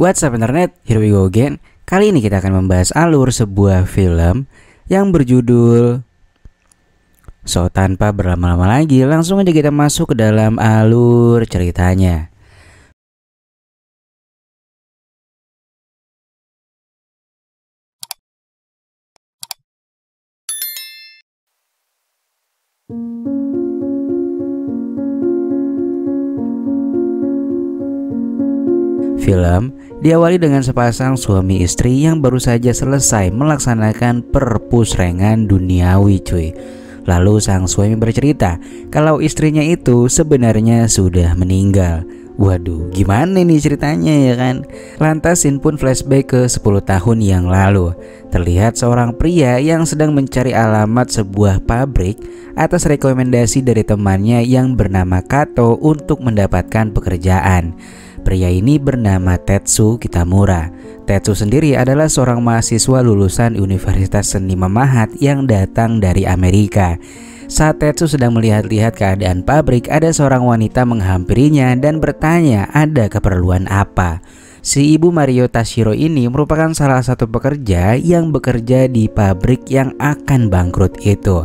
What's up internet, here we go again. Kali ini kita akan membahas alur sebuah film yang berjudul So. Tanpa berlama-lama lagi, langsung aja kita masuk ke dalam alur ceritanya. Film diawali dengan sepasang suami istri yang baru saja selesai melaksanakan perpusrengan duniawi cuy. Lalu sang suami bercerita kalau istrinya itu sebenarnya sudah meninggal. Waduh, gimana nih ceritanya ya kan? Lantas scene pun flashback ke 10 tahun yang lalu. Terlihat seorang pria yang sedang mencari alamat sebuah pabrik atas rekomendasi dari temannya yang bernama Kato untuk mendapatkan pekerjaan. Pria ini bernama Tetsu Kitamura. Tetsu sendiri adalah seorang mahasiswa lulusan Universitas Seni Mamahat yang datang dari Amerika. Saat Tetsu sedang melihat-lihat keadaan pabrik, ada seorang wanita menghampirinya dan bertanya ada keperluan apa. Si ibu Mario Tashiro ini merupakan salah satu pekerja yang bekerja di pabrik yang akan bangkrut itu.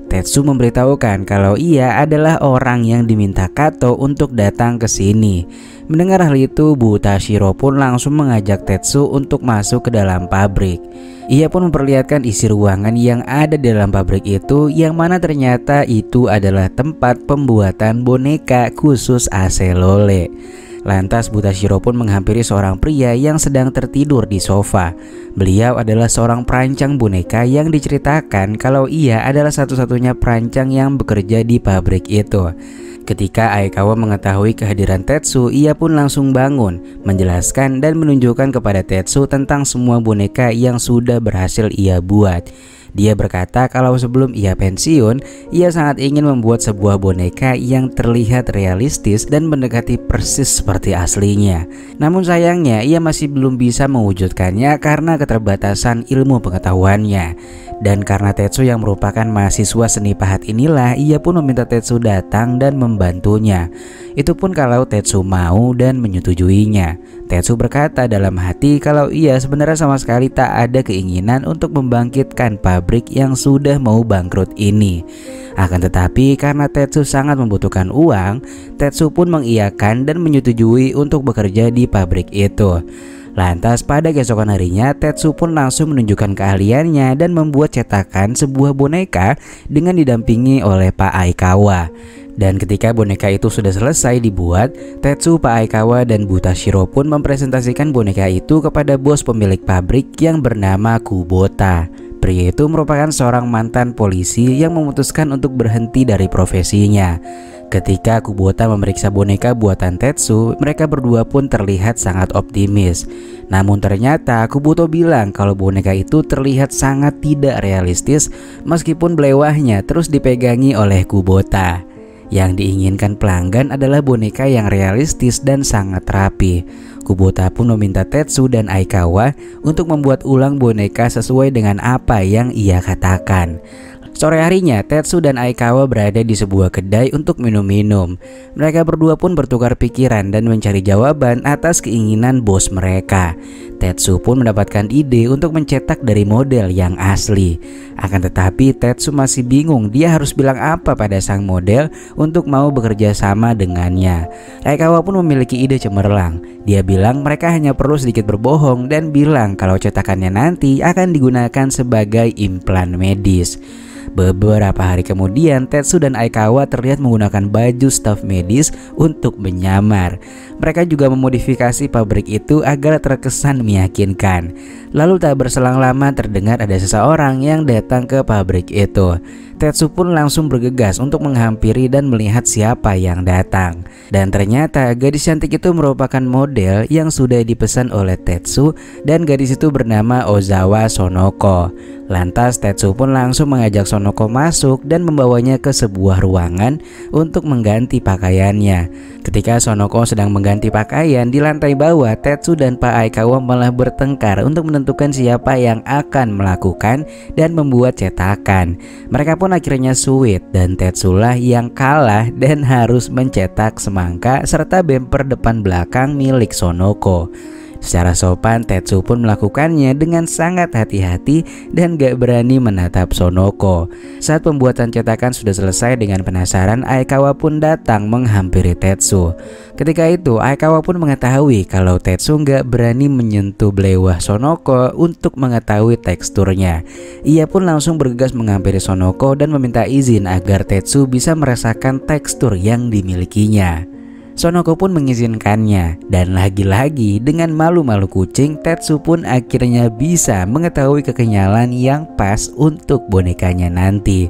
Tetsu memberitahukan kalau ia adalah orang yang diminta Kato untuk datang ke sini. Mendengar hal itu, Bu Tashiro pun langsung mengajak Tetsu untuk masuk ke dalam pabrik. Ia pun memperlihatkan isi ruangan yang ada di dalam pabrik itu, yang mana ternyata itu adalah tempat pembuatan boneka khusus Aselole. Lantas Bu Tashiro pun menghampiri seorang pria yang sedang tertidur di sofa. Beliau adalah seorang perancang boneka yang diceritakan kalau ia adalah satu-satunya perancang yang bekerja di pabrik itu. Ketika Aikawa mengetahui kehadiran Tetsu, ia pun langsung bangun, menjelaskan dan menunjukkan kepada Tetsu tentang semua boneka yang sudah berhasil ia buat. Dia berkata kalau sebelum ia pensiun, ia sangat ingin membuat sebuah boneka yang terlihat realistis dan mendekati persis seperti aslinya. Namun sayangnya ia masih belum bisa mewujudkannya karena keterbatasan ilmu pengetahuannya. Dan karena Tetsu yang merupakan mahasiswa seni pahat inilah, ia pun meminta Tetsu datang dan membantunya. Itu pun kalau Tetsu mau dan menyetujuinya. Tetsu berkata dalam hati kalau ia sebenarnya sama sekali tak ada keinginan untuk membangkitkan pabrik yang sudah mau bangkrut ini. Akan tetapi karena Tetsu sangat membutuhkan uang, Tetsu pun mengiyakan dan menyetujui untuk bekerja di pabrik itu. Lantas pada keesokan harinya, Tetsu pun langsung menunjukkan keahliannya dan membuat cetakan sebuah boneka dengan didampingi oleh Pak Aikawa. Dan ketika boneka itu sudah selesai dibuat, Tetsu, Pak Aikawa, dan Bu Tashiro pun mempresentasikan boneka itu kepada bos pemilik pabrik yang bernama Kubota. Pria itu merupakan seorang mantan polisi yang memutuskan untuk berhenti dari profesinya. Ketika Kubota memeriksa boneka buatan Tetsu, mereka berdua pun terlihat sangat optimis. Namun ternyata Kuboto bilang kalau boneka itu terlihat sangat tidak realistis meskipun belewahnya terus dipegangi oleh Kubota. Yang diinginkan pelanggan adalah boneka yang realistis dan sangat rapi. Kubota pun meminta Tetsu dan Aikawa untuk membuat ulang boneka sesuai dengan apa yang ia katakan. Sore harinya, Tetsu dan Aikawa berada di sebuah kedai untuk minum-minum. Mereka berdua pun bertukar pikiran dan mencari jawaban atas keinginan bos mereka. Tetsu pun mendapatkan ide untuk mencetak dari model yang asli. Akan tetapi Tetsu masih bingung dia harus bilang apa pada sang model untuk mau bekerja sama dengannya. Aikawa pun memiliki ide cemerlang. Dia bilang mereka hanya perlu sedikit berbohong dan bilang kalau cetakannya nanti akan digunakan sebagai implan medis. Beberapa hari kemudian, Tetsu dan Aikawa terlihat menggunakan baju staf medis untuk menyamar. Mereka juga memodifikasi pabrik itu agar terkesan meyakinkan. Lalu tak berselang lama terdengar ada seseorang yang datang ke pabrik itu. Tetsu pun langsung bergegas untuk menghampiri dan melihat siapa yang datang. Dan ternyata gadis cantik itu merupakan model yang sudah dipesan oleh Tetsu, dan gadis itu bernama Ozawa Sonoko. Lantas Tetsu pun langsung mengajak Sonoko masuk dan membawanya ke sebuah ruangan untuk mengganti pakaiannya. Ketika Sonoko sedang mengganti pakaian di lantai bawah, Tetsu dan Pak Aikawa malah bertengkar untuk menentukan siapa yang akan melakukan dan membuat cetakan. Mereka pun akhirnya suit dan Tetsulah yang kalah dan harus mencetak semangka serta bemper depan belakang milik Sonoko. Secara sopan, Tetsu pun melakukannya dengan sangat hati-hati dan gak berani menatap Sonoko. Saat pembuatan cetakan sudah selesai, dengan penasaran Aikawa pun datang menghampiri Tetsu. Ketika itu Aikawa pun mengetahui kalau Tetsu gak berani menyentuh belewah Sonoko untuk mengetahui teksturnya. Ia pun langsung bergegas menghampiri Sonoko dan meminta izin agar Tetsu bisa merasakan tekstur yang dimilikinya. Sonoko pun mengizinkannya, dan lagi-lagi dengan malu-malu kucing, Tetsu pun akhirnya bisa mengetahui kekenyalan yang pas untuk bonekanya nanti.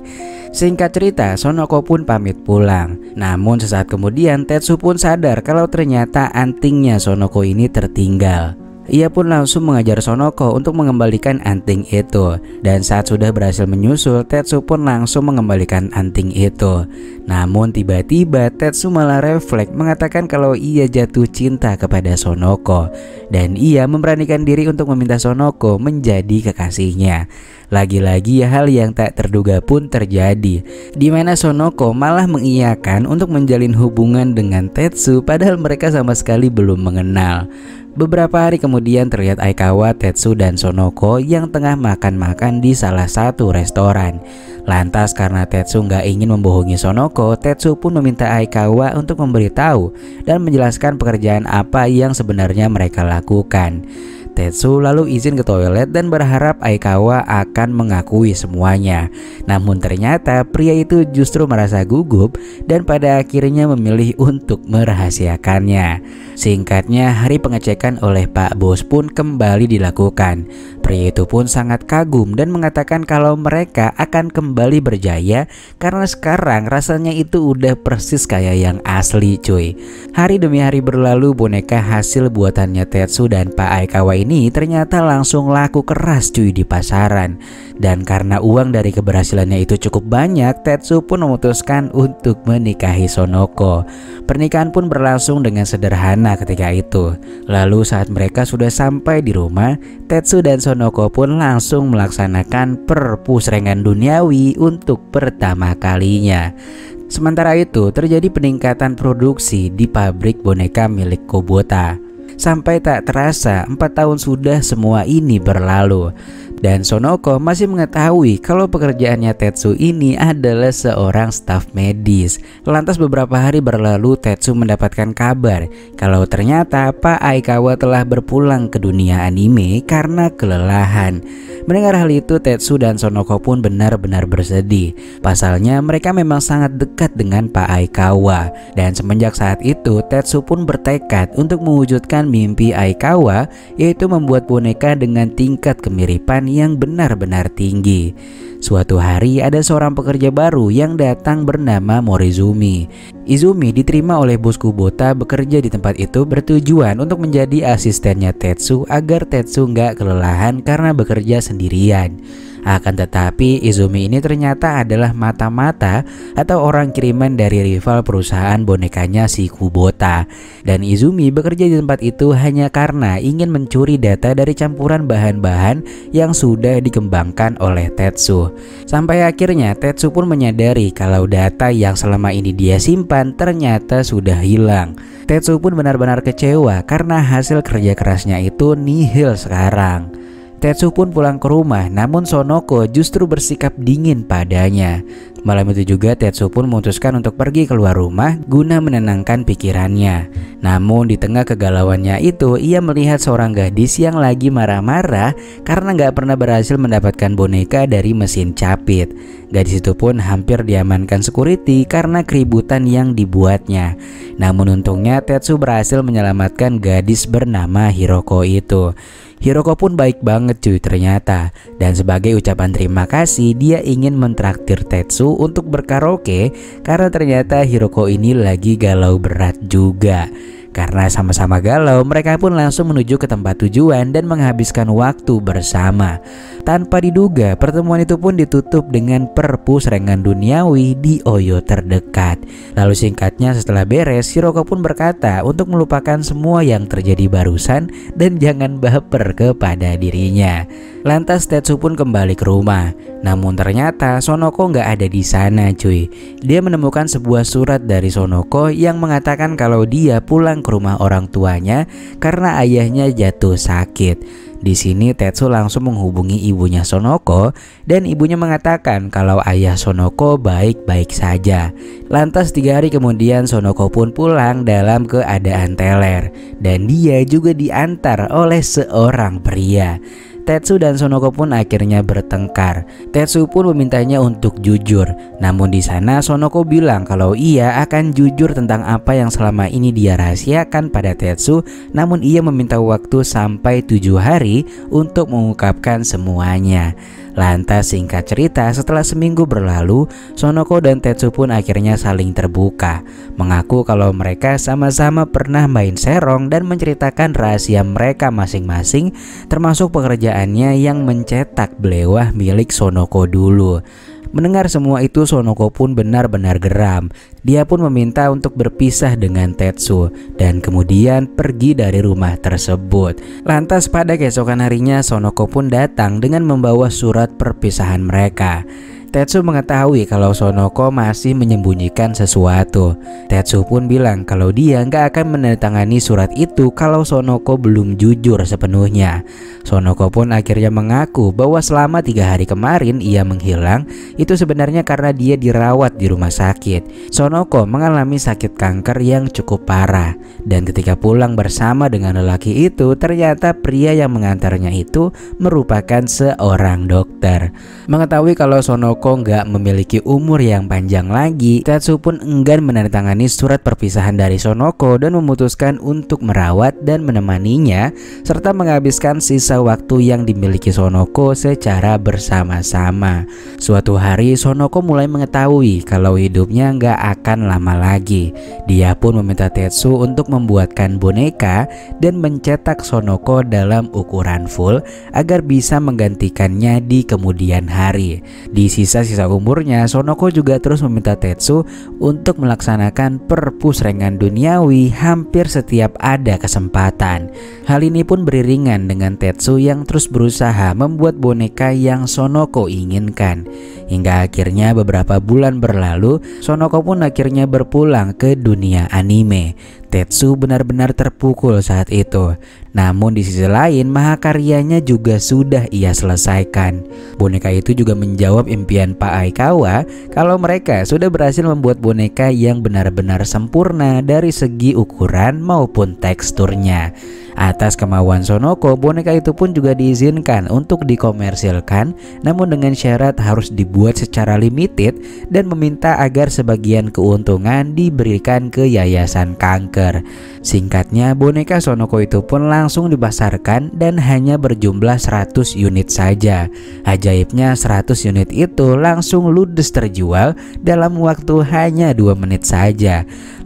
Singkat cerita, Sonoko pun pamit pulang. Namun sesaat kemudian Tetsu pun sadar kalau ternyata antingnya Sonoko ini tertinggal. Ia pun langsung mengajar Sonoko untuk mengembalikan anting itu. Dan saat sudah berhasil menyusul, Tetsu pun langsung mengembalikan anting itu. Namun tiba-tiba Tetsu malah refleks mengatakan kalau ia jatuh cinta kepada Sonoko. Dan ia memberanikan diri untuk meminta Sonoko menjadi kekasihnya. Lagi-lagi hal yang tak terduga pun terjadi, di mana Sonoko malah mengiyakan untuk menjalin hubungan dengan Tetsu padahal mereka sama sekali belum mengenal. Beberapa hari kemudian terlihat Aikawa, Tetsu, dan Sonoko yang tengah makan-makan di salah satu restoran. Lantas karena Tetsu nggak ingin membohongi Sonoko, Tetsu pun meminta Aikawa untuk memberitahu dan menjelaskan pekerjaan apa yang sebenarnya mereka lakukan. Tetsu lalu izin ke toilet dan berharap Aikawa akan mengakui semuanya. Namun ternyata pria itu justru merasa gugup dan pada akhirnya memilih untuk merahasiakannya. Singkatnya, hari pengecekan oleh Pak Bos pun kembali dilakukan. Pria itu pun sangat kagum dan mengatakan kalau mereka akan kembali berjaya karena sekarang rasanya itu udah persis kayak yang asli, cuy. Hari demi hari berlalu, boneka hasil buatannya Tetsu dan Pak Aikawa ini ternyata langsung laku keras, cuy, di pasaran. Dan karena uang dari keberhasilannya itu cukup banyak, Tetsu pun memutuskan untuk menikahi Sonoko. Pernikahan pun berlangsung dengan sederhana ketika itu. Lalu saat mereka sudah sampai di rumah, Tetsu dan Sonoko pun langsung melaksanakan perpusrengan duniawi untuk pertama kalinya. Sementara itu terjadi peningkatan produksi di pabrik boneka milik Kubota. Sampai tak terasa 4 tahun sudah semua ini berlalu. Dan Sonoko masih mengetahui kalau pekerjaannya Tetsu ini adalah seorang staf medis. Lantas beberapa hari berlalu, Tetsu mendapatkan kabar kalau ternyata Pak Aikawa telah berpulang ke dunia anime karena kelelahan. Mendengar hal itu, Tetsu dan Sonoko pun benar-benar bersedih. Pasalnya mereka memang sangat dekat dengan Pak Aikawa. Dan semenjak saat itu, Tetsu pun bertekad untuk mewujudkan mimpi Aikawa, yaitu membuat boneka dengan tingkat kemiripan yang benar-benar tinggi. Suatu hari ada seorang pekerja baru yang datang bernama Morizumi. Izumi diterima oleh bos Kubota bekerja di tempat itu bertujuan untuk menjadi asistennya Tetsu agar Tetsu nggak kelelahan karena bekerja sendirian. Akan tetapi Izumi ini ternyata adalah mata-mata atau orang kiriman dari rival perusahaan bonekanya si Kubota. Dan Izumi bekerja di tempat itu hanya karena ingin mencuri data dari campuran bahan-bahan yang sudah dikembangkan oleh Tetsu. Sampai akhirnya Tetsu pun menyadari kalau data yang selama ini dia simpan ternyata sudah hilang. Tetsu pun benar-benar kecewa karena hasil kerja kerasnya itu nihil sekarang. Tetsu pun pulang ke rumah, namun Sonoko justru bersikap dingin padanya. Malam itu juga Tetsu pun memutuskan untuk pergi keluar rumah guna menenangkan pikirannya. Namun di tengah kegalauannya itu, ia melihat seorang gadis yang lagi marah-marah karena gak pernah berhasil mendapatkan boneka dari mesin capit. Gadis itu pun hampir diamankan security karena keributan yang dibuatnya. Namun untungnya Tetsu berhasil menyelamatkan gadis bernama Hiroko itu. Hiroko pun baik banget, cuy, ternyata. Dan sebagai ucapan terima kasih, dia ingin mentraktir Tetsu untuk berkaraoke karena ternyata Hiroko ini lagi galau berat juga. Karena sama-sama galau, mereka pun langsung menuju ke tempat tujuan dan menghabiskan waktu bersama. Tanpa diduga, pertemuan itu pun ditutup dengan perpusrengan duniawi di Oyo terdekat. Lalu singkatnya setelah beres, Hiroko pun berkata untuk melupakan semua yang terjadi barusan dan jangan baper kepada dirinya. Lantas Tetsu pun kembali ke rumah. Namun ternyata Sonoko nggak ada di sana, cuy. Dia menemukan sebuah surat dari Sonoko yang mengatakan kalau dia pulang ke rumah orang tuanya karena ayahnya jatuh sakit. Di sini Tetsu langsung menghubungi ibunya Sonoko dan ibunya mengatakan kalau ayah Sonoko baik-baik saja. Lantas 3 hari kemudian Sonoko pun pulang dalam keadaan teler dan dia juga diantar oleh seorang pria. Tetsu dan Sonoko pun akhirnya bertengkar. Tetsu pun memintanya untuk jujur. Namun di sana Sonoko bilang kalau ia akan jujur tentang apa yang selama ini dia rahasiakan pada Tetsu. Namun ia meminta waktu sampai 7 hari untuk mengungkapkan semuanya. Lantas singkat cerita, setelah seminggu berlalu, Sonoko dan Tetsu pun akhirnya saling terbuka, mengaku kalau mereka sama-sama pernah main serong dan menceritakan rahasia mereka masing-masing, termasuk pekerjaannya yang mencetak belewah milik Sonoko dulu. Mendengar semua itu, Sonoko pun benar-benar geram. Dia pun meminta untuk berpisah dengan Tetsu dan kemudian pergi dari rumah tersebut. Lantas pada keesokan harinya Sonoko pun datang dengan membawa surat perpisahan mereka. Tetsu mengetahui kalau Sonoko masih menyembunyikan sesuatu. Tetsu pun bilang kalau dia nggak akan menandatangani surat itu kalau Sonoko belum jujur sepenuhnya. Sonoko pun akhirnya mengaku bahwa selama 3 hari kemarin ia menghilang itu sebenarnya karena dia dirawat di rumah sakit. Sonoko mengalami sakit kanker yang cukup parah dan ketika pulang bersama dengan lelaki itu ternyata pria yang mengantarnya itu merupakan seorang dokter. Mengetahui kalau Sonoko nggak memiliki umur yang panjang lagi, Tetsu pun enggan menandatangani surat perpisahan dari Sonoko dan memutuskan untuk merawat dan menemaninya serta menghabiskan sisa waktu yang dimiliki Sonoko secara bersama-sama. Suatu hari Sonoko mulai mengetahui kalau hidupnya nggak akan lama lagi. Dia pun meminta Tetsu untuk membuatkan boneka dan mencetak Sonoko dalam ukuran full agar bisa menggantikannya di kemudian hari. Di sisa umurnya, Sonoko juga terus meminta Tetsu untuk melaksanakan perpusrengan duniawi hampir setiap ada kesempatan. Hal ini pun beriringan dengan Tetsu yang terus berusaha membuat boneka yang Sonoko inginkan. Hingga akhirnya beberapa bulan berlalu, Sonoko pun akhirnya berpulang ke dunia anime. Tetsu benar-benar terpukul saat itu. Namun di sisi lain, mahakaryanya juga sudah ia selesaikan. Boneka itu juga menjawab impian Pak Aikawa kalau mereka sudah berhasil membuat boneka yang benar-benar sempurna dari segi ukuran maupun teksturnya. Atas kemauan Sonoko, boneka itu pun juga diizinkan untuk dikomersilkan, namun dengan syarat harus dibuat secara limited dan meminta agar sebagian keuntungan diberikan ke yayasan kanker. Singkatnya, boneka Sonoko itu pun langsung dipasarkan dan hanya berjumlah 100 unit saja. Ajaibnya 100 unit itu langsung ludes terjual dalam waktu hanya 2 menit saja.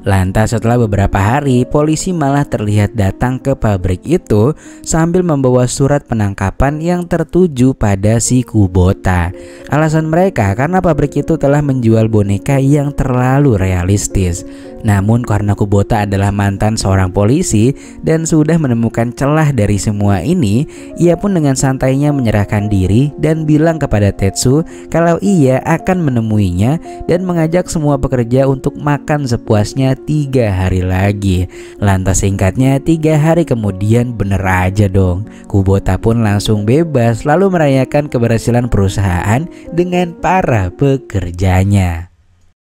Lantas setelah beberapa hari, polisi malah terlihat datang ke pabrik itu sambil membawa surat penangkapan yang tertuju pada si Kubota. Alasan mereka karena pabrik itu telah menjual boneka yang terlalu realistis. Namun karena Kubota adalah mantan seorang polisi dan sudah menemukan celah dari semua ini, ia pun dengan santainya menyerahkan diri dan bilang kepada Tetsu kalau ia akan menemuinya dan mengajak semua pekerja untuk makan sepuasnya 3 hari lagi. Lantas singkatnya 3 hari kemudian bener aja dong, Kubota pun langsung bebas lalu merayakan keberhasilan perusahaan dengan para pekerjanya.